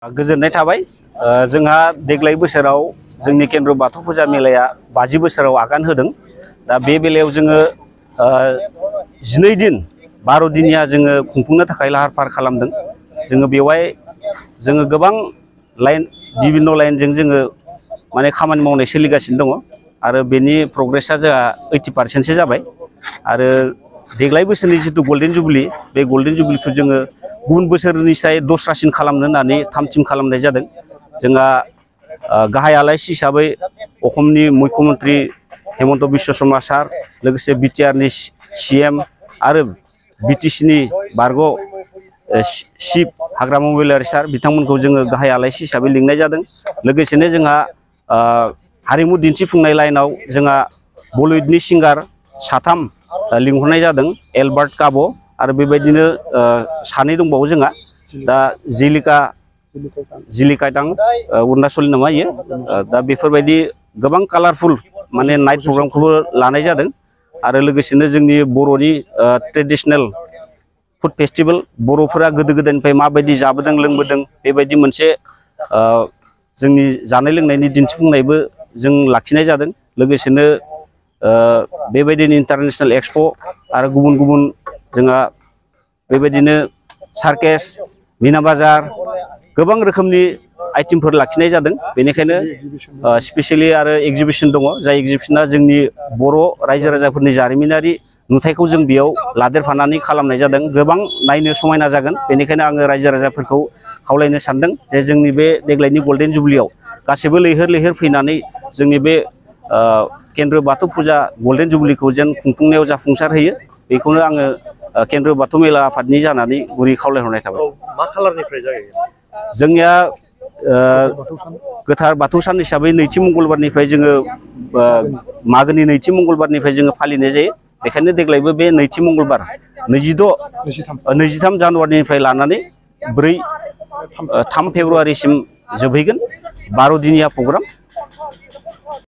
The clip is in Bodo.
गोजोननाय थाबाय जोंहा देग्लाय बोसोराव जोंनि केन्द्र बाथौ फुजा मेलाया 50 बोसोराव आगान होदों। दा बे बेलायाव जोङो 12 दिन 12 दिनिया जोङो खुंफुंनो थाखाय लाहार फाहार खालामदों। जोङो बेवहाय जोङो गोबां लाइन बिभिन्न लाइनजों जोङो माने खामानि मावनाय सोलिगासिनो दङ आरो बेनि प्रग्रेसा जोंहा 80% सो जाबाय आरो देग्लाय बोसोरनि जितु गल्डेन जुबली बे गल्डेन जुबलीखौ जोङो गुबुन बोसोरनिफ्राय दस्रासिन खालामनो होननानै थामथिम खालामनाय जादों। जोंहा गाहाय आलासि हिसाबै असमनि मुख्यमन्त्री हेमन्त बिश्व शर्मा सार, लोगोसे बिटिआरनि CM आरो बिटिसिनि बारग' चिफ हाग्रामा महिलारि सार बिथांमोनखौ जोङो गाहाय आलासि हिसाबै लिंनाय जादों। लोगोसेनो जोंहा हारिमु दिन्थिफुंनाय लाइनाव जोंहा बलिउडनि सिंगार 3 लिंहरनाय जादों, एलबार्ट काब' आरो बेबायदिनो 2 दंबावो जोंहा। दा जिलिकाटां अरुणाचलनि नामा इयो। दा बेफोरबायदि गोबां कालारफुल माने नाइट प्रग्रामखौबो लानाय जादों आरो लोगोसेनो जोंनि बर'नि ट्रेडिशनेल फुड फेस्टिभेल, बर'फोरा गोदो गोदायनिफ्राय माबायदि जाबोदों लोंबोदों बेबायदि मोनसे जोंनि जानाय लोंनायनि दिन्थिफुंनायबो जों लाखिनाय जादों। लोगोसेनो बेबायदिनो इन्टारनेशनेल एक्सप' आरो गुबुन गुबुन जोंहा बेबायदिनो सार्केस, मिना बाजार गोबां रोखोमनि आइटेमफोर लाखिनाय जादों। बेनिखायनो स्पेसियेलि आरो एग्जिबिसन दङ, जाय एग्जिबिसना जोंनि बर' रायजो राजाफोरनि जारिमिनारि नुथायखौ जों बेयाव लादेरफानानै खालामनाय जादों। गोबां नायनो समायना जागोन। बेनिखायनो आङो रायजो राजाफोरखौ खावलायनो सानदों जे जोंनि बे देग्लायनि गल्डेन जुबलीयाव गासैबो लैहोर लैहोर फैनानै जोंनि बे केन्द्र बाथौ फुजा गल्डेन जुबलीखौ जेन खुंफुंनायाव जाफुंसार होयो, बेखौनो आङो केन्द्र बाथौ मेला आफादनि जानानै गुरै खावलायहरनाय थाबाय। मा खालारनिफ्राय जायो? जोंनिया गोथार बाथौ सान हिसाबै नैथि मंगलबारनिफ्राय जोङो मागोनि नैथि मंगलबारनिफ्राय जोङो फालिनाय जायो। बेखायनो देग्लायबो बे नैथि मंगलबार 23 जानुवारिनिफ्राय लानानै 3 फेब्रुवारिसिम जोबहैगोन। 12 दिनिया प्रग्राम।